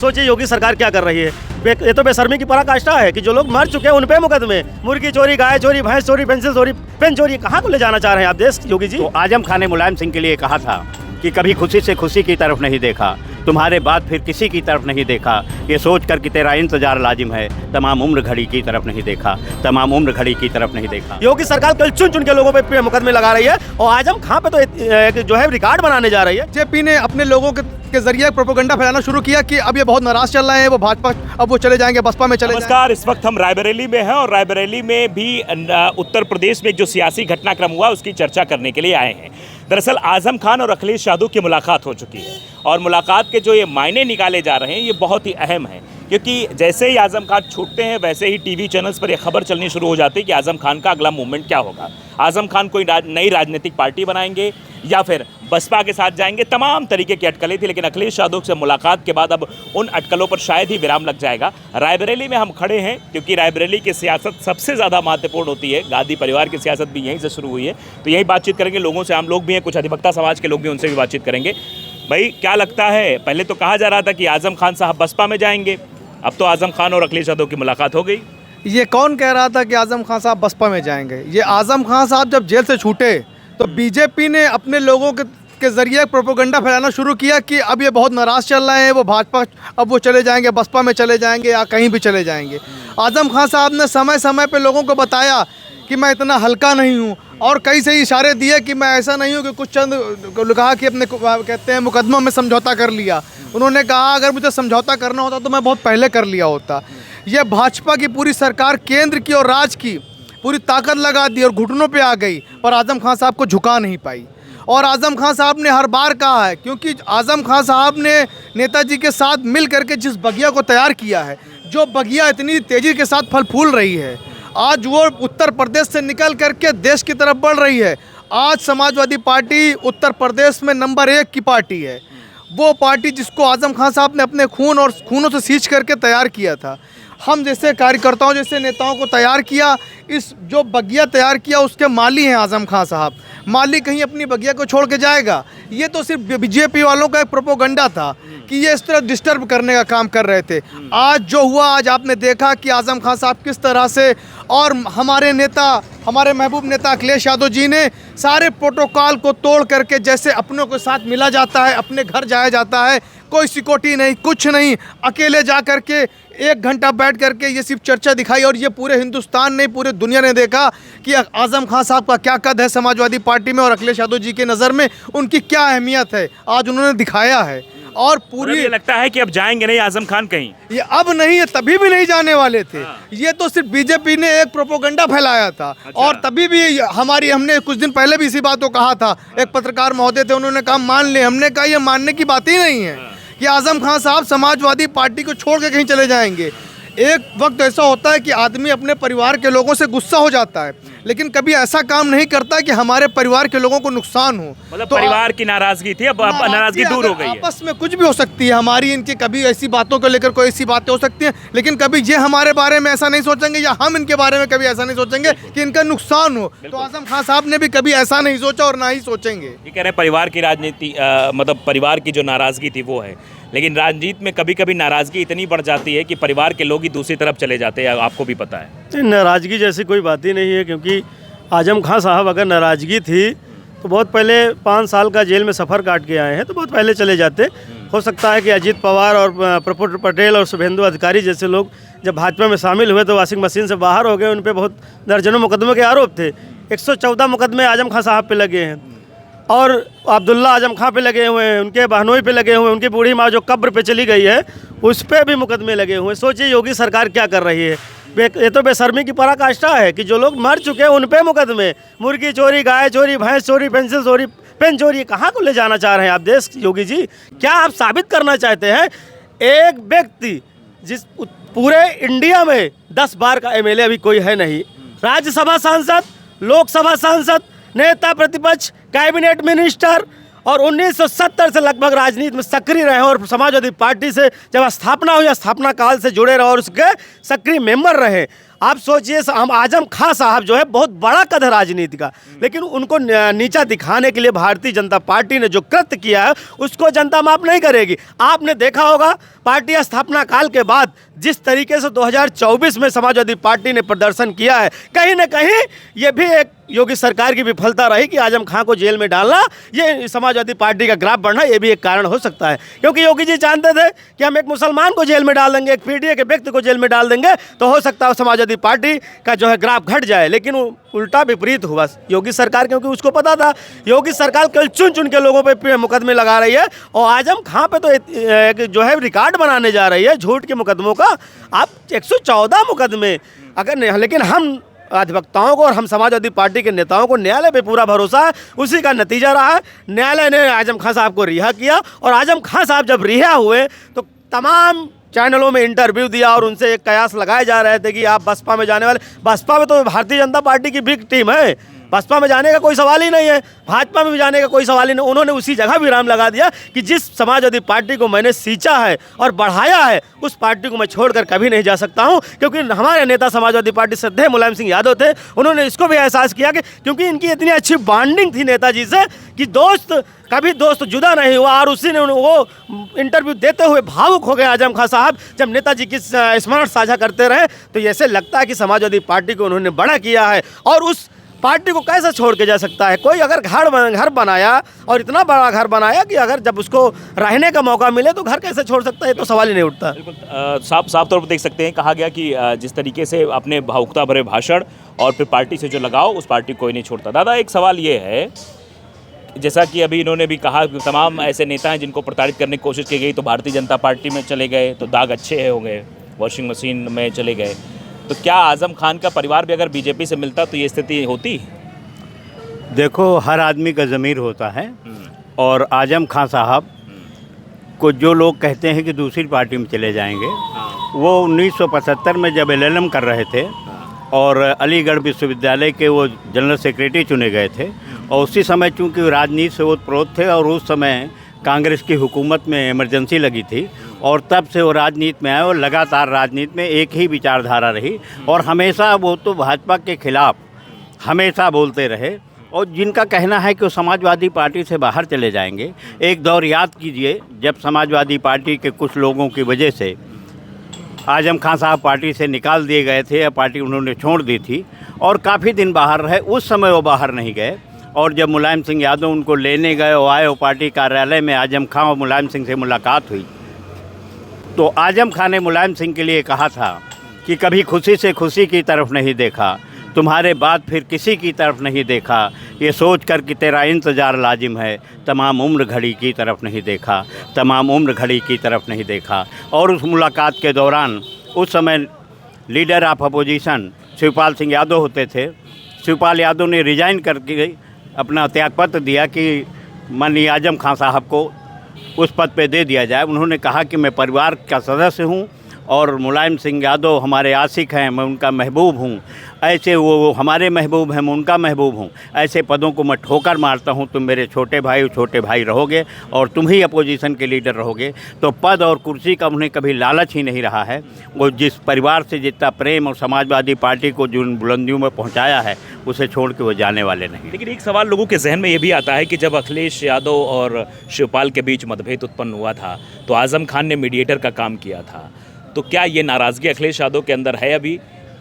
सोचिए योगी सरकार क्या कर रही है। ये तो बेशर्मी की पराकाष्ठा है कि जो लोग मर चुके हैं उन पे मुकदमे, मुर्गी चोरी, गाय चोरी, भैंस चोरी, पेंसिल चोरी, पेन चोरी, कहाँ को ले जाना चाह रहे हैं आप देश योगी जी? तो आजम खान ने मुलायम सिंह के लिए कहा था कि कभी खुशी से खुशी की तरफ नहीं देखा, तुम्हारे बाद फिर किसी की तरफ नहीं देखा, ये सोच कर कि तेरा इंतजार लाजिम है, तमाम उम्र घड़ी की तरफ नहीं देखा, तमाम उम्र घड़ी की तरफ नहीं देखा। योगी सरकार कल चुन चुन के लोगों पे मुकदमे लगा रही है और आजम खान पे तो एक जो है रिकॉर्ड बनाने जा रही है। जेपी ने अपने लोगों के जरिए प्रोपेगेंडा फैलाना शुरू किया कि अब ये बहुत नाराज चल रहे हैं, वो भाजपा अब वो चले जाएंगे, बसपा में चले नमस्कार, इस वक्त हम रायबरेली में हैं और रायबरेली में भी उत्तर प्रदेश में जो सियासी घटनाक्रम हुआ उसकी चर्चा करने के लिए आए हैं। दरअसल आजम खान और अखिलेश यादव की मुलाकात हो चुकी है और मुलाकात के जो ये मायने निकाले जा रहे हैं ये बहुत ही अहम है, क्योंकि जैसे ही आजम खान छूटते हैं वैसे ही टीवी चैनल्स पर यह खबर चलनी शुरू हो जाती है कि आजम खान का अगला मूवमेंट क्या होगा। आजम खान कोई नई राजनीतिक पार्टी बनाएंगे या फिर बसपा के साथ जाएंगे, तमाम तरीके की अटकलें थी, लेकिन अखिलेश यादव से मुलाकात के बाद अब उन अटकलों पर शायद ही विराम लग जाएगा। रायबरेली में हम खड़े हैं क्योंकि रायबरेली की सियासत सबसे ज़्यादा महत्वपूर्ण होती है, गांधी परिवार की सियासत भी यहीं से शुरू हुई है, तो यही बातचीत करेंगे लोगों से। आम लोग भी हैं, कुछ अधिवक्ता समाज के लोग भी, उनसे भी बातचीत करेंगे। भाई क्या लगता है, पहले तो कहा जा रहा था कि आजम खान साहब बसपा में जाएंगे, अब तो आजम खान और अखिलेश यादव की मुलाकात हो गई। ये कौन कह रहा था कि आजम खान साहब बसपा में जाएंगे? ये आजम खान साहब जब जेल से छूटे तो बीजेपी ने अपने लोगों के जरिए प्रोपेगेंडा फैलाना शुरू किया कि अब ये बहुत नाराज चल रहे हैं, वो भाजपा अब वो चले जाएंगे, बसपा में चले जाएंगे या कहीं भी चले जाएंगे। आजम खान साहब ने समय समय पे लोगों को बताया कि मैं इतना हल्का नहीं हूँ और कई से इशारे दिए कि मैं ऐसा नहीं हूँ कि कुछ चंद कहा कि अपने कहते हैं मुकदमों में समझौता कर लिया। उन्होंने कहा अगर मुझे समझौता करना होता तो मैं बहुत पहले कर लिया होता। ये भाजपा की पूरी सरकार केंद्र की और राज्य की पूरी ताकत लगा दी और घुटनों पे आ गई, पर आजम खान साहब को झुका नहीं पाई। और आजम खान साहब ने हर बार कहा है, क्योंकि आजम खान साहब ने नेताजी के साथ मिल करके जिस बगिया को तैयार किया है, जो बगिया इतनी तेज़ी के साथ फल फूल रही है, आज वो उत्तर प्रदेश से निकल करके देश की तरफ बढ़ रही है। आज समाजवादी पार्टी उत्तर प्रदेश में नंबर 1 की पार्टी है, वो पार्टी जिसको आजम खान साहब ने अपने खूनों से सींच करके तैयार किया था। हम जैसे कार्यकर्ताओं जैसे नेताओं को तैयार किया, इस जो बगिया तैयार किया उसके माली हैं आजम खान साहब। माली कहीं अपनी बगिया को छोड़ के जाएगा? ये तो सिर्फ बीजेपी वालों का एक प्रोपेगेंडा था कि ये इस तरह डिस्टर्ब करने का काम कर रहे थे। आज जो हुआ, आज आपने देखा कि आजम खान साहब किस तरह से और हमारे नेता, हमारे महबूब नेता अखिलेश यादव जी ने सारे प्रोटोकॉल को तोड़ करके जैसे अपनों के साथ मिला जाता है, अपने घर जाया जाता है, कोई सिक्योरिटी नहीं, कुछ नहीं, अकेले जा कर के 1 घंटा बैठ करके ये सिर्फ चर्चा दिखाई। और ये पूरे हिंदुस्तान ने, पूरे दुनिया ने देखा कि आजम खान साहब का क्या कद है समाजवादी पार्टी में और अखिलेश यादव जी के नज़र में उनकी क्या अहमियत है, आज उन्होंने दिखाया है। और पूरी ये लगता है कि अब जाएंगे नहीं आजम खान कहीं, ये अब नहीं है, तभी भी नहीं जाने वाले थे। ये तो सिर्फ बीजेपी ने एक प्रोपेगेंडा फैलाया था। और तभी भी हमने कुछ दिन पहले भी इसी बात को कहा था, एक पत्रकार महोदय थे, उन्होंने कहा मान ले, हमने कहा ये मानने की बात ही नहीं है कि आजम खान साहब समाजवादी पार्टी को छोड़ के कहीं चले जाएंगे। एक वक्त ऐसा होता है कि आदमी अपने परिवार के लोगों से गुस्सा हो जाता है, लेकिन कभी ऐसा काम नहीं करता कि हमारे परिवार के लोगों को नुकसान हो। मतलब तो परिवार की नाराजगी थी, अब नाराजगी दूर हो गई है। आपस में कुछ भी हो सकती है हमारी, इनकी कभी ऐसी बातों को लेकर कोई ऐसी बातें हो सकती हैं, लेकिन कभी ये हमारे बारे में ऐसा नहीं सोचेंगे या हम इनके बारे में कभी ऐसा नहीं सोचेंगे कि इनका नुकसान हो। तो आजम खान साहब ने भी कभी ऐसा नहीं सोचा और ना ही सोचेंगे। ये कह रहे हैं परिवार की राजनीति, मतलब परिवार की जो नाराजगी थी वो है, लेकिन राजनीति में कभी कभी नाराजगी इतनी बढ़ जाती है कि परिवार के लोग ही दूसरी तरफ चले जाते हैं, आपको भी पता है। नाराज़गी जैसी कोई बात ही नहीं है, क्योंकि आजम खान साहब अगर नाराज़गी थी तो बहुत पहले 5 साल का जेल में सफ़र काट के आए हैं, तो बहुत पहले चले जाते। हो सकता है कि अजीत पवार और प्रफुल्ल पटेल और शुभेंदु अधिकारी जैसे लोग जब भाजपा में शामिल हुए तो वॉशिंग मशीन से बाहर हो गए, उन पर बहुत दर्जनों मुकदमों के आरोप थे। 114 मुकदमे आजम खान साहब पे लगे हैं और अब्दुल्ला आजम खां पे लगे हुए हैं, उनके बहनोई पे लगे हुए हैं, उनकी बूढ़ी माँ जो कब्र पे चली गई है उस पर भी मुकदमे लगे हुए हैं। सोचिए योगी सरकार क्या कर रही है। ये तो बेशर्मी की पराकाष्ठा है कि जो लोग मर चुके हैं उन पे मुकदमे, मुर्गी चोरी, गाय चोरी, भैंस चोरी, पेंसिल चोरी, पेन चोरी, कहाँ को ले जाना चाह रहे हैं आप देश योगी जी? क्या आप साबित करना चाहते हैं? एक व्यक्ति जिस पूरे इंडिया में 10 बार का MLA अभी कोई है नहीं, राज्यसभा सांसद, लोकसभा सांसद, नेता प्रतिपक्ष, कैबिनेट मिनिस्टर और 1970 से लगभग राजनीति में सक्रिय रहे और समाजवादी पार्टी से जब स्थापना हुई, स्थापना काल से जुड़े रहे और उसके सक्रिय मेंबर रहे। आप सोचिए, हम आजम खां साहब जो है बहुत बड़ा कद है राजनीति का, लेकिन उनको नीचा दिखाने के लिए भारतीय जनता पार्टी ने जो कृत्य किया है उसको जनता माफ नहीं करेगी। आपने देखा होगा पार्टी स्थापना काल के बाद जिस तरीके से 2024 में समाजवादी पार्टी ने प्रदर्शन किया है, कहीं ना कहीं ये भी एक योगी सरकार की विफलता रही कि आजम खां को जेल में डालना, ये समाजवादी पार्टी का ग्राफ बढ़ना, ये भी एक कारण हो सकता है। क्योंकि योगी जी जानते थे कि हम एक मुसलमान को जेल में डाल देंगे, एक पीडीए के व्यक्ति को जेल में डाल देंगे तो हो सकता है समाजवादी पार्टी का जो है ग्राफ घट जाए, लेकिन उल्टा विपरीत हुआ योगी सरकार, क्योंकि उसको पता था योगी सरकार कल चुन चुन के लोगों पे मुकदमे लगा रही है और आजम खां पे तो एक जो है रिकॉर्ड बनाने जा रही है झूठ के मुकदमों का। आप 114 मुकदमे अगर नहीं, लेकिन हम अधिवक्ताओं को और हम समाजवादी पार्टी के नेताओं को न्यायालय पे पूरा भरोसा है, उसी का नतीजा रहा है। न्यायालय ने आजम खां साहब को रिहा किया और आजम खां साहब जब रिहा हुए तो तमाम चैनलों में इंटरव्यू दिया और उनसे एक कयास लगाए जा रहे थे कि आप बसपा में जाने वाले। बसपा में तो भारतीय जनता पार्टी की बिग टीम है, बसपा में जाने का कोई सवाल ही नहीं है, भाजपा में भी जाने का कोई सवाल ही नहीं। उन्होंने उसी जगह विराम लगा दिया कि जिस समाजवादी पार्टी को मैंने सींचा है और बढ़ाया है उस पार्टी को मैं छोड़कर कभी नहीं जा सकता हूं। क्योंकि हमारे नेता समाजवादी पार्टी श्रद्धेय मुलायम सिंह यादव थे, उन्होंने इसको भी एहसास किया कि क्योंकि इनकी इतनी अच्छी बॉन्डिंग थी नेताजी से कि कभी दोस्त जुदा नहीं हुआ। और उसी ने वो इंटरव्यू देते हुए भावुक हो गए आजम खां साहब जब नेताजी की स्मरण साझा करते रहे, तो ऐसे लगता है कि समाजवादी पार्टी को उन्होंने बड़ा किया है और उस पार्टी को कैसे छोड़ के जा सकता है कोई। अगर घर बनाया और इतना बड़ा घर बनाया कि अगर जब उसको रहने का मौका मिले तो घर कैसे छोड़ सकता है, तो सवाल ही नहीं उठता। बिल्कुल साफ तौर पर देख सकते हैं, कहा गया कि जिस तरीके से अपने भावुकता भरे भाषण और फिर पार्टी से जो लगाव, उस पार्टी कोई नहीं छोड़ता। दादा, एक सवाल ये है, जैसा कि अभी इन्होंने भी कहा कि तमाम ऐसे नेता हैं जिनको प्रताड़ित करने की कोशिश की गई तो भारतीय जनता पार्टी में चले गए तो दाग अच्छे हो गए, वॉशिंग मशीन में चले गए। तो क्या आजम खान का परिवार भी अगर बीजेपी से मिलता तो ये स्थिति होती? देखो, हर आदमी का ज़मीर होता है और आजम खां साहब को जो लोग कहते हैं कि दूसरी पार्टी में चले जाएंगे, वो 1975 में जब एलएलएम कर रहे थे और अलीगढ़ विश्वविद्यालय के वो जनरल सेक्रेटरी चुने गए थे और उसी समय चूँकि राजनीति से ओतप्रोत थे और उस समय कांग्रेस की हुकूमत में इमरजेंसी लगी थी और तब से वो राजनीति में आए और लगातार राजनीति में एक ही विचारधारा रही और हमेशा वो तो भाजपा के खिलाफ हमेशा बोलते रहे। और जिनका कहना है कि वो समाजवादी पार्टी से बाहर चले जाएंगे, एक दौर याद कीजिए जब समाजवादी पार्टी के कुछ लोगों की वजह से आजम खां साहब पार्टी से निकाल दिए गए थे या पार्टी उन्होंने छोड़ दी थी और काफ़ी दिन बाहर रहे। उस समय वो बाहर नहीं गए और जब मुलायम सिंह यादव उनको लेने गए और आए, वो पार्टी कार्यालय में आजम खां और मुलायम सिंह से मुलाकात हुई तो आजम खां ने मुलायम सिंह के लिए कहा था कि कभी खुशी से खुशी की तरफ नहीं देखा, तुम्हारे बाद फिर किसी की तरफ नहीं देखा, ये सोच कर कि तेरा इंतज़ार लाजिम है, तमाम उम्र घड़ी की तरफ नहीं देखा, तमाम उम्र घड़ी की तरफ नहीं देखा। और उस मुलाकात के दौरान उस समय leader of opposition Shivpal Singh Yadav होते थे। शिवपाल यादव ने रिजाइन करके अपना त्यागपत्र दिया कि माननीय आजम खां साहब को उस पद पे दे दिया जाए। उन्होंने कहा कि मैं परिवार का सदस्य हूँ और मुलायम सिंह यादव हमारे आशिक हैं, मैं उनका महबूब हूँ, ऐसे वो हमारे महबूब हैं, मैं उनका महबूब हूँ, ऐसे पदों को मैं ठोकर मारता हूँ। तुम मेरे छोटे भाई रहोगे और तुम ही अपोजिशन के लीडर रहोगे। तो पद और कुर्सी का उन्हें कभी लालच ही नहीं रहा है। वो जिस परिवार से जितना प्रेम और समाजवादी पार्टी को जिन बुलंदियों में पहुँचाया है उसे छोड़ के वो जाने वाले नहीं। लेकिन एक सवाल लोगों के जहन में ये भी आता है कि जब अखिलेश यादव और शिवपाल के बीच मतभेद उत्पन्न हुआ था तो आजम खान ने मीडिएटर का काम किया था, तो क्या ये नाराज़गी अखिलेश यादव के अंदर है अभी?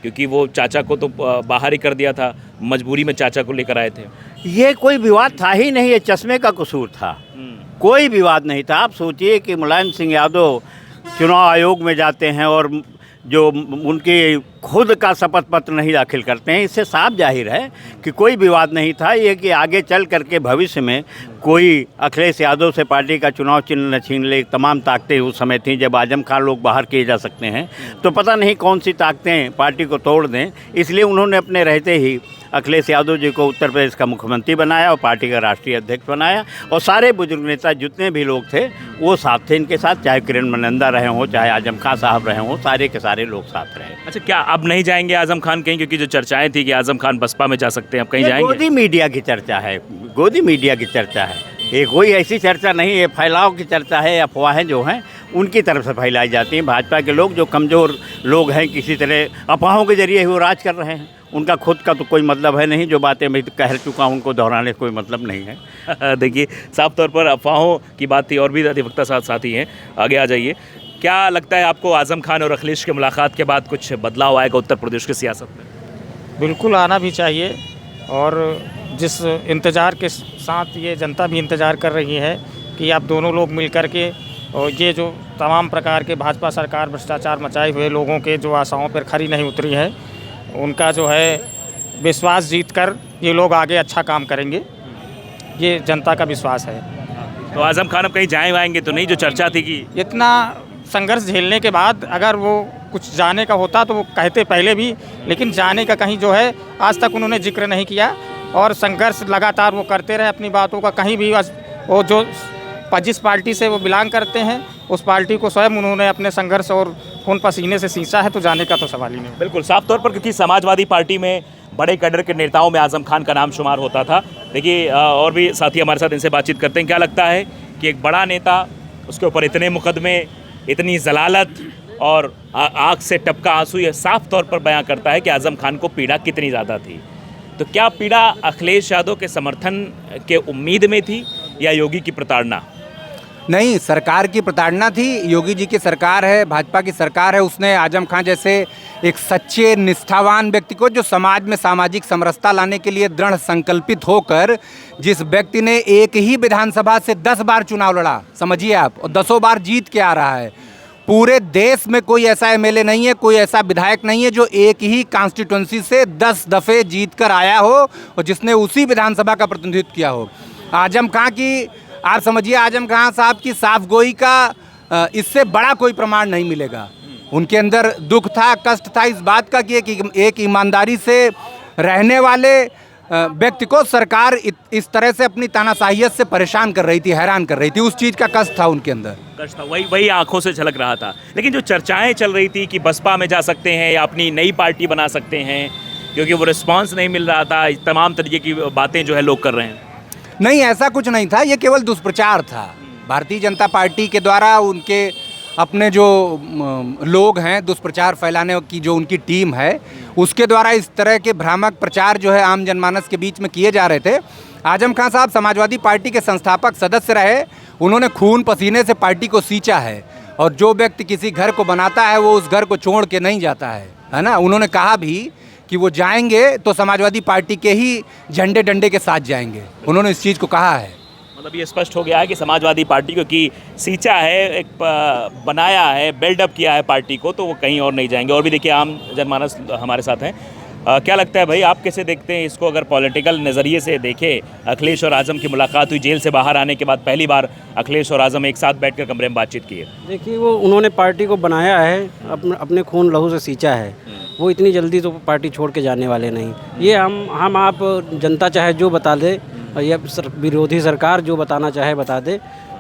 क्योंकि वो चाचा को तो बाहर ही कर दिया था, मजबूरी में चाचा को लेकर आए थे। ये कोई विवाद था ही नहीं, ये चश्मे का कसूर था, कोई विवाद नहीं था। आप सोचिए कि मुलायम सिंह यादव चुनाव आयोग में जाते हैं और जो उनके खुद का शपथ पत्र नहीं दाखिल करते हैं, इससे साफ जाहिर है कि कोई विवाद नहीं था। ये कि आगे चल करके भविष्य में कोई अखिलेश यादव से पार्टी का चुनाव चिन्ह न छीन ले, तमाम ताकतें उस समय थीं जब आजम खान लोग बाहर किए जा सकते हैं, तो पता नहीं कौन सी ताकतें पार्टी को तोड़ दें। इसलिए उन्होंने अपने रहते ही अखिलेश यादव जी को उत्तर प्रदेश का मुख्यमंत्री बनाया और पार्टी का राष्ट्रीय अध्यक्ष बनाया और सारे बुजुर्ग नेता जितने भी लोग थे वो साथ थे इनके साथ, चाहे किरण मनंदा रहे हों, चाहे आजम खान साहब रहे हों, सारे के सारे लोग साथ रहे। अच्छा, क्या अब नहीं जाएंगे आजम खान कहीं? क्योंकि जो चर्चाएं थी कि आजम खान बसपा में जा सकते हैं, अब कहीं जाएंगे? गोदी मीडिया की चर्चा है, गोदी मीडिया की चर्चा है। ये कोई ऐसी चर्चा नहीं है, फैलाव की चर्चा है। अफवाहें जो हैं उनकी तरफ से फैलाई जाती हैं। भाजपा के लोग जो कमज़ोर लोग हैं किसी तरह अफवाहों के जरिए ही वो राज कर रहे हैं। उनका खुद का तो कोई मतलब है नहीं, जो बातें मैं कह चुका हूँ उनको दोहराने का कोई मतलब नहीं है। देखिए, साफ तौर पर अफवाहों की बात थी। और भी अधिवक्ता साथी हैं, आगे आ जाइए। क्या लगता है आपको आज़म खान और अखिलेश की मुलाकात के बाद कुछ बदलाव आएगा उत्तर प्रदेश की सियासत में? बिल्कुल आना भी चाहिए, और जिस इंतज़ार के साथ ये जनता भी इंतज़ार कर रही है कि आप दोनों लोग मिलकर के, और ये जो तमाम प्रकार के भाजपा सरकार भ्रष्टाचार मचाए हुए लोगों के जो आशाओं पर खरी नहीं उतरी है, उनका जो है विश्वास जीतकर ये लोग आगे अच्छा काम करेंगे, ये जनता का विश्वास है। तो आज़म खान अब कहीं जाए आएंगे तो नहीं, जो चर्चा थी कि इतना संघर्ष झेलने के बाद अगर वो कुछ जाने का होता तो वो कहते पहले भी, लेकिन जाने का कहीं जो है आज तक उन्होंने जिक्र नहीं किया, और संघर्ष लगातार वो करते रहे अपनी बातों का। कहीं भी वो जो जिस पार्टी से वो बिलोंग करते हैं उस पार्टी को स्वयं उन्होंने अपने संघर्ष और खून पसीने से सींचा है, तो जाने का तो सवाल ही नहीं। बिल्कुल साफ तौर पर, क्योंकि समाजवादी पार्टी में बड़े कैडर के नेताओं में आज़म खान का नाम शुमार होता था। देखिए, और भी साथी हमारे साथ, इनसे बातचीत करते हैं। क्या लगता है कि एक बड़ा नेता, उसके ऊपर इतने मुकदमे, इतनी जलालत और आँख से टपका आंसू, ये साफ तौर पर बयां करता है कि आज़म खान को पीड़ा कितनी ज़्यादा थी। तो क्या पीड़ा अखिलेश यादव के समर्थन के उम्मीद में थी या योगी की प्रताड़ना? नहीं, सरकार की प्रताड़ना थी। योगी जी की सरकार है, भाजपा की सरकार है, उसने आजम खान जैसे एक सच्चे निष्ठावान व्यक्ति को, जो समाज में सामाजिक समरसता लाने के लिए दृढ़ संकल्पित होकर, जिस व्यक्ति ने एक ही विधानसभा से 10 बार चुनाव लड़ा, समझिए आप, और 10 बार जीत के आ रहा है। पूरे देश में कोई ऐसा एमएलए नहीं है, कोई ऐसा विधायक नहीं है जो एक ही कॉन्स्टिट्यूंसी से 10 दफ़े जीत कर आया हो और जिसने उसी विधानसभा का प्रतिनिधित्व किया हो। आजम खान की, आप समझिए, आजम खान साहब की साफगोई का इससे बड़ा कोई प्रमाण नहीं मिलेगा। उनके अंदर दुख था, कष्ट था इस बात का कि एक ईमानदारी से रहने वाले व्यक्ति को सरकार इस तरह से अपनी तानाशाहियत से परेशान कर रही थी, हैरान कर रही थी। उस चीज़ का कष्ट था उनके अंदर, कष्ट था, वही आंखों से झलक रहा था। लेकिन जो चर्चाएं चल रही थी कि बसपा में जा सकते हैं या अपनी नई पार्टी बना सकते हैं, क्योंकि वो रिस्पांस नहीं मिल रहा था, तमाम तरीके की बातें जो है लोग कर रहे हैं। नहीं, ऐसा कुछ नहीं था, ये केवल दुष्प्रचार था। भारतीय जनता पार्टी के द्वारा उनके अपने जो लोग हैं, दुष्प्रचार फैलाने की जो उनकी टीम है, उसके द्वारा इस तरह के भ्रामक प्रचार जो है आम जनमानस के बीच में किए जा रहे थे। आजम खान साहब समाजवादी पार्टी के संस्थापक सदस्य रहे, उन्होंने खून पसीने से पार्टी को सींचा है, और जो व्यक्ति किसी घर को बनाता है वो उस घर को छोड़ के नहीं जाता है ना। उन्होंने कहा भी कि वो जाएंगे तो समाजवादी पार्टी के ही झंडे डंडे के साथ जाएंगे, उन्होंने इस चीज़ को कहा है। मतलब ये स्पष्ट हो गया है कि समाजवादी पार्टी को की सींचा है, एक बनाया है, बिल्डअप किया है पार्टी को, तो वो कहीं और नहीं जाएंगे। और भी देखिए, आम जनमानस हमारे साथ हैं। क्या लगता है भाई, आप कैसे देखते हैं इसको? अगर पॉलिटिकल नज़रिए से देखें, अखिलेश और आज़म की मुलाकात हुई, जेल से बाहर आने के बाद पहली बार अखिलेश और आज़म एक साथ बैठकर कमरे में बातचीत की है। देखिए, वो उन्होंने पार्टी को बनाया है, अपने खून लहू से सींचा है, वो इतनी जल्दी तो पार्टी छोड़ के जाने वाले नहीं। ये हम आप जनता चाहे जो बता दे, या विरोधी सरकार जो बताना चाहे बता दे,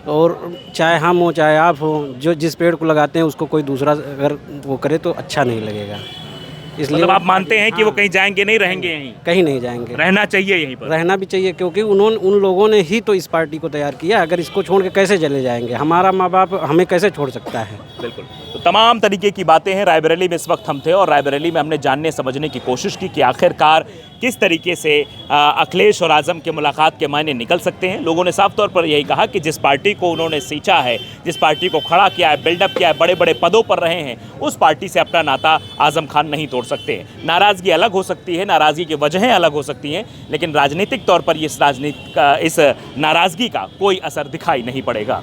और चाहे हम हो चाहे आप हो, जो जिस पेड़ को लगाते हैं उसको कोई दूसरा अगर वो करे तो अच्छा नहीं लगेगा। इसलिए मतलब आप मानते हैं कि वो कहीं जाएंगे नहीं, रहेंगे यहीं? कहीं नहीं जाएंगे, रहना चाहिए यहीं पर, रहना भी चाहिए, क्योंकि उन लोगों ने ही तो इस पार्टी को तैयार किया। अगर इसको छोड़ के कैसे चले जाएंगे? हमारा माँ बाप हमें कैसे छोड़ सकता है? बिल्कुल। तो तमाम तरीके की बातें हैं। रायबरेली में इस वक्त हम थे, और रायबरेली में हमने जानने समझने की कोशिश की कि आखिरकार किस तरीके से अखिलेश और आज़म के मुलाकात के मायने निकल सकते हैं। लोगों ने साफ तौर पर यही कहा कि जिस पार्टी को उन्होंने सींचा है, जिस पार्टी को खड़ा किया है, बिल्डअप किया है, बड़े बड़े पदों पर रहे हैं, उस पार्टी से अपना नाता आज़म खान नहीं तोड़ सकते। नाराज़गी अलग हो सकती है, नाराज़गी की वजहें अलग हो सकती हैं, लेकिन राजनीतिक तौर पर इस नाराज़गी का कोई असर दिखाई नहीं पड़ेगा।